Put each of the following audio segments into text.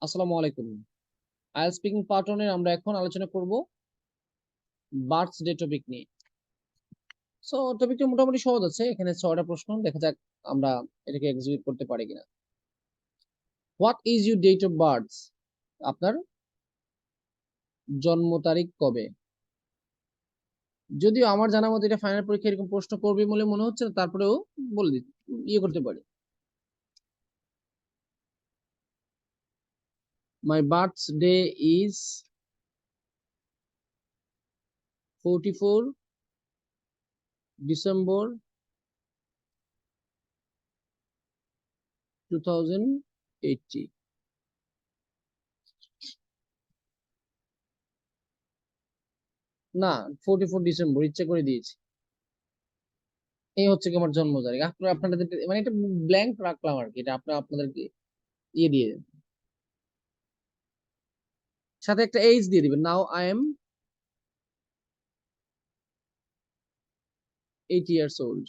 আসসালামু আলাইকুম। IELTS speaking part 1 এর আমরা এখন আলোচনা করব বার্থডে টপিক নিয়ে। সো টপিকটা মোটামুটি সহজ আছে। এখানে 6টা প্রশ্ন, দেখা যাক আমরা এটাকে এক্সিকিউট করতে পারি কিনা। What is your date of birth? আপনার জন্ম তারিখ কবে? যদিও আমার জানা মতে এটা ফাইনাল পরীক্ষায় এরকম প্রশ্ন করবে বলে মনে হচ্ছে না, তারপরেও বলে দিই, করতে পারি। My birthday is 44 December 2080। না, 44 ডিসেম্বর ইচ্ছা করে দিয়েছি। এই হচ্ছে কি আমার জন্ম তারিখ। আপনাদের মানে এটা ব্ল্যাঙ্ক রাখলাম আর কি, এটা আপনাদেরকে দিয়ে দেন। সাথে একটা এইজ দিয়ে দিবেন। Now I am 80 years old।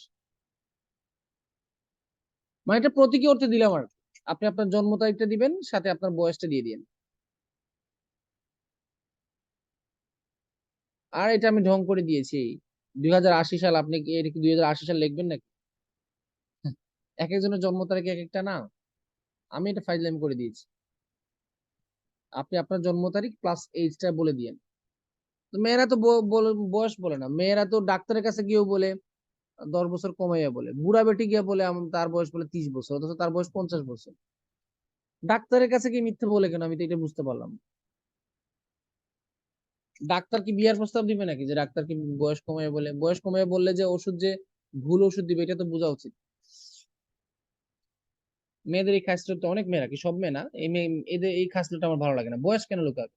মানে এটা প্রতীকী অর্থে দিলাম আর কি। আপনি আপনার জন্ম তারিখটা দিবেন, সাথে আপনার বয়সটা দিয়ে দিন। আর এটা আমি ঢং করে দিয়েছি 2080 সাল। আপনি কি এটা কি 2080 সাল লিখবেন নাকি? এক একজনের জন্ম তারিখ এক একটা না। আমি এটা ফাইজলামি করে দিয়েছি। আপনি আপনার জন্ম তারিখ প্লাস এইজটা বলে দিয়েন। তো মেয়েরা তো বয়স বলে না, মেয়েরা তো ডাক্তারের কাছে গিয়েও বলে 10 বছর কমাইয়া বলে। বুড়া বেটি গিয়া বলে তার বয়স বলে 30 বছর, অথচ তার বয়স 50 বছর। ডাক্তারের কাছে কি মিথ্যে বলে কেন? আমি তো এটা বুঝতে পারলাম না। ডাক্তার কি বিয়ার প্রস্তাব দিবে নাকি যে ডাক্তার কি বয়স কমাইয়া বলে? বয়স কমাইয়া বললে যে ওষুধ যে ভুল ওষুধ দিবে, এটা তো বোঝা উচিত। মেয়েদের এই খাসলতটা, অনেক মেয়েরা, কি সব মেয়ে না, এদের এই খাসলতটা আমার ভালো লাগে না। বয়স কেন লুকাবে?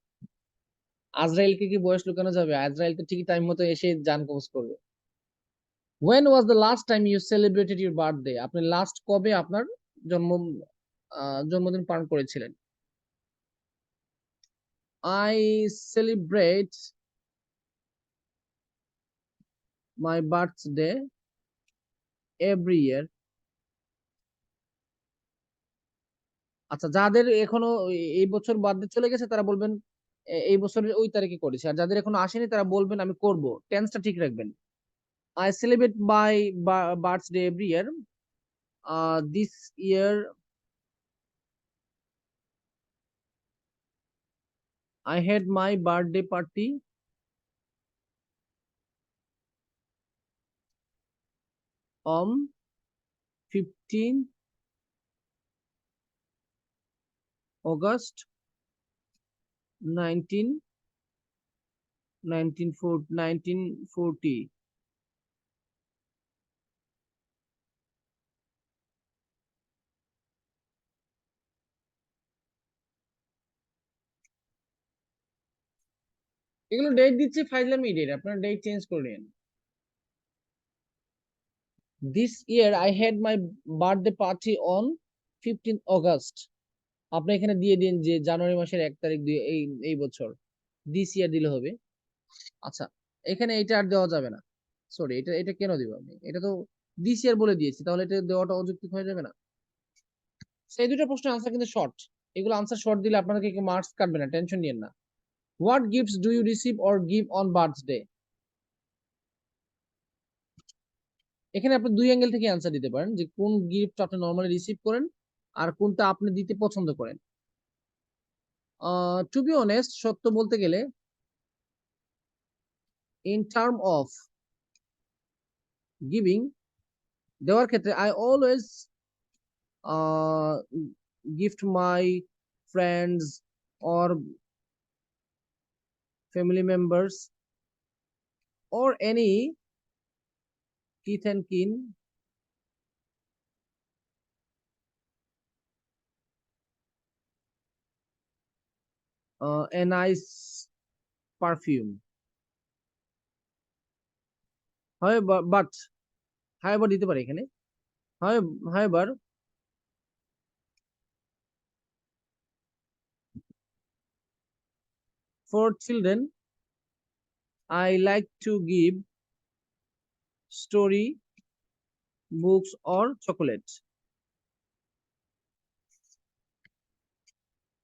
আজরাইলকে কি বয়স লুকানো যাবে? আজরাইল তো ঠিকই টাইম মতো এসে জান কবজ করবে। When was the last time you celebrated your birthday? আপনি লাস্ট কবে আপনার জন্ম জন্মদিন পালন করেছিলেন? I celebrate my birthday every year. আচ্ছা, যাদের এখনো এই বছর বার্থডে চলে গেছে তারা বলবেন এই বছরের ওই তারিখে করেছে, আর যাদের এখনো আসেনি তারা বলবেন আমি করব। টেন্সটা ঠিক রাখবেন। I celebrate my birthday every year. This year I had my birthday party on 15 August 19 1940। এগুলো ডেট দিচ্ছে ফাইজলামি ডেট, আপনারা ডেট চেঞ্জ করে নিন। This year I had my birthday party on 15 August. আপনি এখানে দিয়ে দিন যে জানুয়ারি মাসের 1 তারিখ এই এই বছর। দিস ইয়ার দিলে হবে। আচ্ছা, এখানে এটা আর দেওয়া যাবে না। সরি, এটা এটা কেন দিব আমি? এটা তো দিস ইয়ার বলে দিয়েছি, তাহলে এটা দেওয়াটা অযৌক্তিক হয়ে যাবে না? সেই দুটো প্রশ্নের আনসার কিন্তু শর্ট। এগুলো আনসার শর্ট দিলে আপনাদেরকে কেউ মার্কস কাটবে না, টেনশন নিয়েন না। What gifts do you receive or give on birthday? এখানে আপনি দুই অ্যাঙ্গেল থেকে অ্যান্সার দিতে পারেন, যে কোন গিফট আপনি নর্মালি রিসিভ করেন আর কোনটা আপনি দিতে পছন্দ করেন। টু বি অনেস্ট, সত্য বলতে গেলে, ইন টার্ম অফ গিভিং, দেওয়ার ক্ষেত্রে, I always gift my friends or family members or any teeth and kin a nice perfume. However দিতে পারি এখানে। However, for children, I like to give story books or chocolate.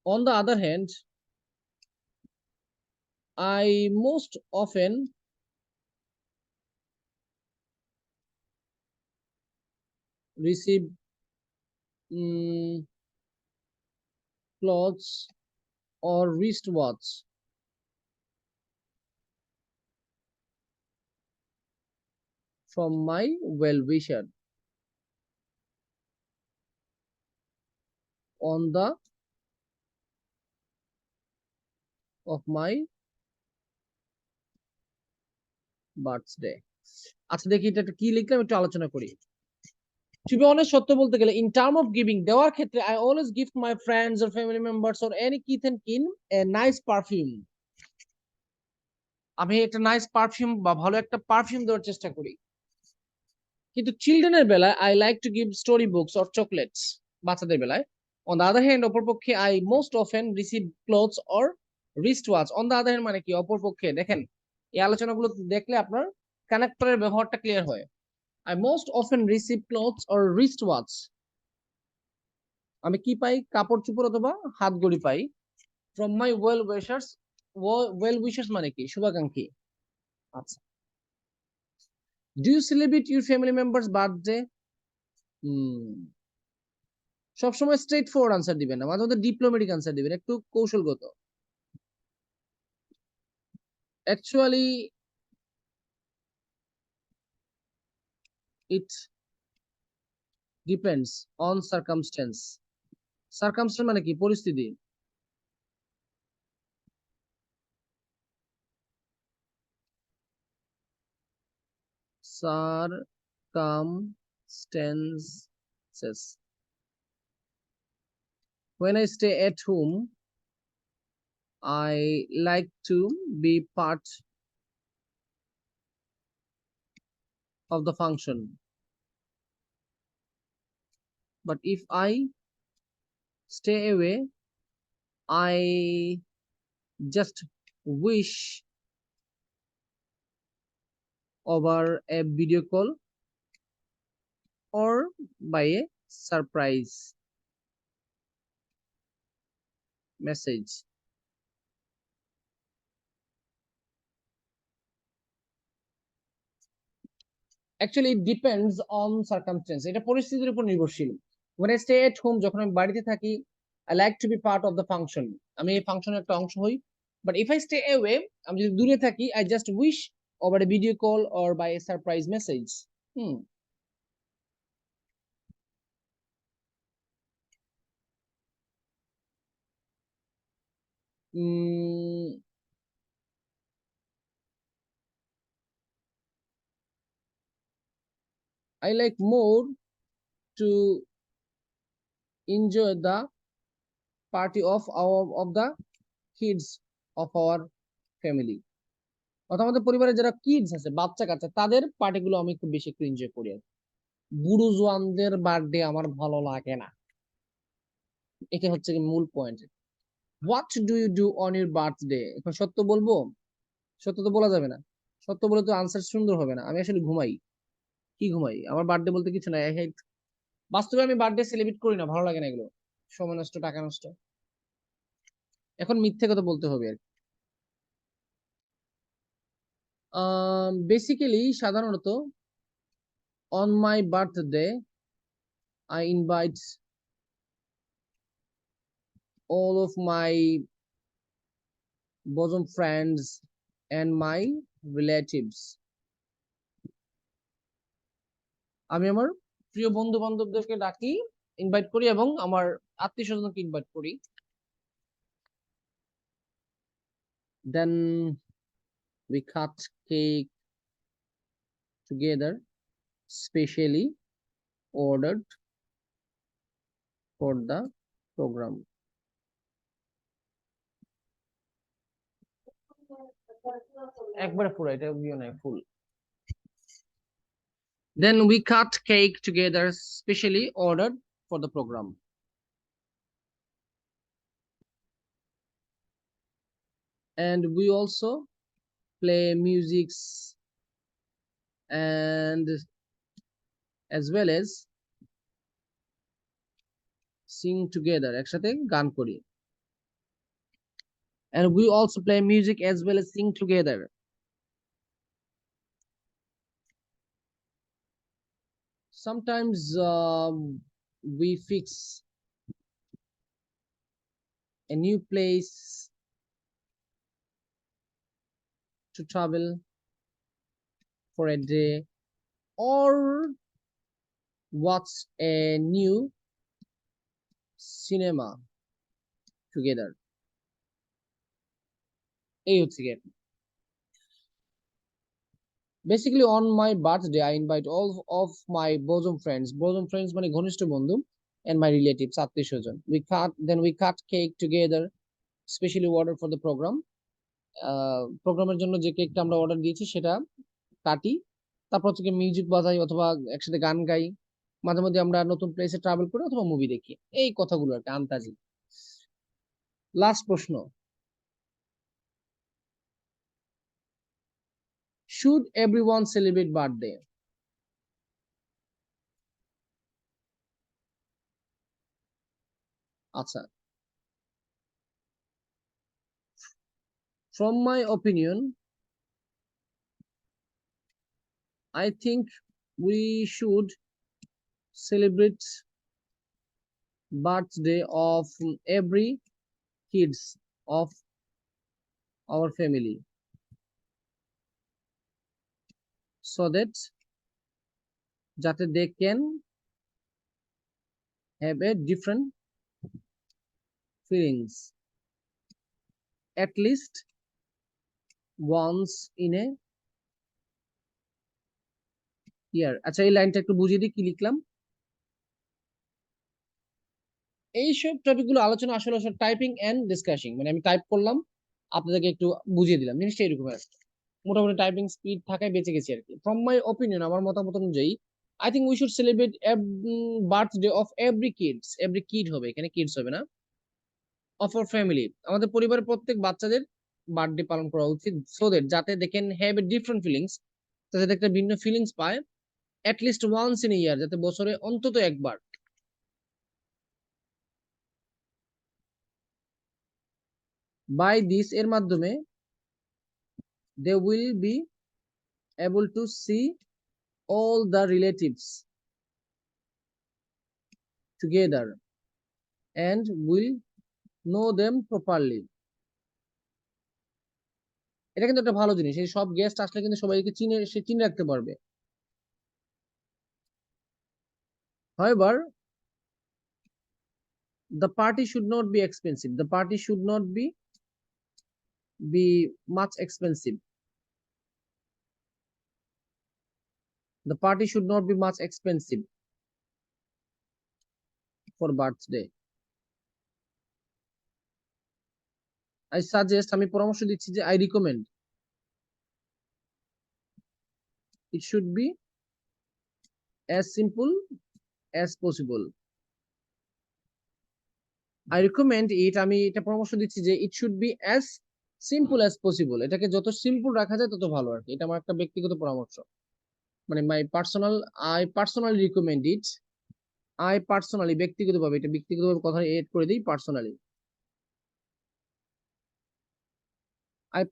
On the other hand, I most often receive clothes or wristwatch from my well-wisher on the of my birthday. আচ্ছা দেখি এটা কি লিখলাম একটু আলোচনা করি। To be honest, সত্য বলতে গেলে in term of giving দেওয়ার ক্ষেত্রে I always give my friends or family members or any kith and kin a nice perfume. আমি একটা নাইস পারফিউম বা ভালো একটা পারফিউম দেওয়ার চেষ্টা করি। কিন্তু চিলড্রেনের বেলায় I like to give story books or chocolates বাচ্চাদের বেলায়। On the other hand অপরপক্ষে I most often receive clothes or wristwatch. On the other hand মানে কি অপরপক্ষে দেখেন এই আলোচনাগুলো দেখলে আপনার কানেক্টরের ব্যবহারটা ক্লিয়ার হয়। I most often receive clothes or wristwatch. আমি কি পাই কাপড় চোপড় অথবা হাত ঘড়ি পাই from my well wishers. Well wishers মানে কি শুভাকাঙ্ক্ষী। আচ্ছা, do you celebrate your family members birthday? সবসময় স্ট্রেট ফরওয়ার্ড আনসার দিবেন না, মাঝে মধ্যে ডিপ্লোম্যাটিক আনসার দিবেন, একটু কৌশলগত। Actually it depends on circumstance. Circumstance মানে কি পরিস্থিতি। Circumstances. When I stay at home, I like to be part of the function. But if I stay away, I just wish over a video call or by a surprise message. Actually it depends on circumstance. এটা পরিস্থিতির উপর নির্ভরশীল। when I stay at home যখন আমি বাড়িতে থাকি I like to be part of the function, আমি এই ফাংশনের একটা অংশ হই। but if I stay away, আমি যদি দূরে থাকি I just wish over a video call or by a surprise message. I like more to enjoy the party of the kids of our family. অর্থাৎ আমাদের পরিবারে যারা কিডস আছে বাচ্চা কাচ্চা তাদের পার্টিগুলো আমি খুব বেশি একটু এনজয় করি। বুড়ো জোয়ানদের বার্থডে আমার ভালো লাগে না। এটা হচ্ছে কি মূল point. What do you do on your birthday? এখন সত্য বলবো? সত্য তো বলা যাবে না, সত্য বলে তো আনসার সুন্দর হবে না। আমি আসলে ঘুমাই। কি ঘুমাই? আমার বার্থডে বলতে কিছু নাই। বাস্তবে আমি বার্থডে সেলিব্রেট করি না, ভালো লাগে না এগুলো, সময় নষ্ট, টাকা নষ্ট। এখন মিথ্যে কথা বলতে হবে আর কি। বেসিক্যালি সাধারণত on my birthday I invite all of my bosom friends and my relatives. আমি আমার প্রিয় বন্ধু বান্ধবদেরকে ডাকি, ইনভাইট করি এবং আমার আত্মীয় স্বজনকে ইনভাইট করি। Then we cut cake together, specially ordered for the program. একবারে পুরো এটা ভিউ নাই ফুল। Then we cut cake together, specially ordered for the program. And we also play music and as well as sing together, একসাথে গান করি। and we also play music as well as sing together. Sometimes we fix a new place to travel for a day or watch a new cinema together. এই হচ্ছে গিয়ে basically on my birthday I invite all of my bosom friends মানে ঘনিষ্ঠ বন্ধু and my relatives আত্মীয় স্বজন we cut cake together, specially order for the program. প্রোগ্রামের জন্য যে কেকটা আমরা অর্ডার দিয়েছি সেটা কাটি, তারপর হচ্ছে মিউজিক বাজাই অথবা একসাথে গান গাই, মাঝে মধ্যে আমরা নতুন প্লেসে ট্রাভেল করি অথবা মুভি দেখি, এই কথাগুলো একটা আন্তাজি। লাস্ট প্রশ্ন, শুড এভরিওয়ান সেলিব্রেট বার্থডে? আচ্ছা, from my opinion I think we should celebrate birthday of every kids of our family so that যাতে they can have a different feelings at least once in a year. আচ্ছা, এই লাইনটা একটু বুঝিয়ে দিই কি লিখলাম। এইসব টপিক গুলো আলোচনা আসলে টাইপিং এন্ড ডিসকাশিং, মানে আমি টাইপ করলাম আপনাদেরকে একটু বুঝিয়ে দিলাম, জিনিসটা এরকম আছে, মোটামুটি টাইপিং স্পিড থাকায় বেঁচে গেছি আর কি। ফ্রম মাই ওপিনিয়ন, আমার মতামত অনুযায়ী I think we should celebrate birthday of every kid হবে, এখানে কিডস হবে না, অফ আওয়ার ফ্যামিলি, আমাদের পরিবারের প্রত্যেক বাচ্চাদের বার্থডে পালন করা উচিত, সো দ্যাট যাতে they can have a different feelings, যাতে একটা ভিন্ন ফিলিংস পায়, at least once in year, যাতে বছরে অন্তত একবার। বাই দিস, এর মাধ্যমে they will be able to see all the relatives together and will know them properly. এটা কিন্তু একটা ভালো জিনিস, এই সব গেস্ট আসলে কিন্তু সবাইকে চিনে রাখতে পারবে। However, the party should not be expensive. The party should not be much expensive. The party should not be much expensive for birthday. I suggest, আমি পরামর্শ দিচ্ছি যে I recommend it should be as simple as possible. I recommend it, আমি এটা পরামর্শ দিচ্ছি যে it should be as simple as possible. এটাকে যত সিম্পল রাখা যায় তত ভালো আর কি, এটা আমার একটা ব্যক্তিগত পরামর্শ, মানে I personally recommend it. I personally, ব্যক্তিগতভাবে, এটা ব্যক্তিগতভাবে কথা এড করে দিই, personally I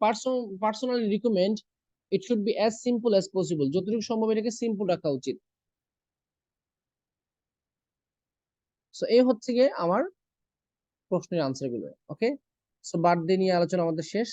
personally recommend it should be as simple as possible. যতটুকু সম্ভব এটাকে সিম্পল রাখা উচিত। সো এই হচ্ছে গিয়ে আমার প্রশ্নের আনসার গুলো। ওকে, সো বার্থডে নিয়ে আলোচনা আমাদের শেষ।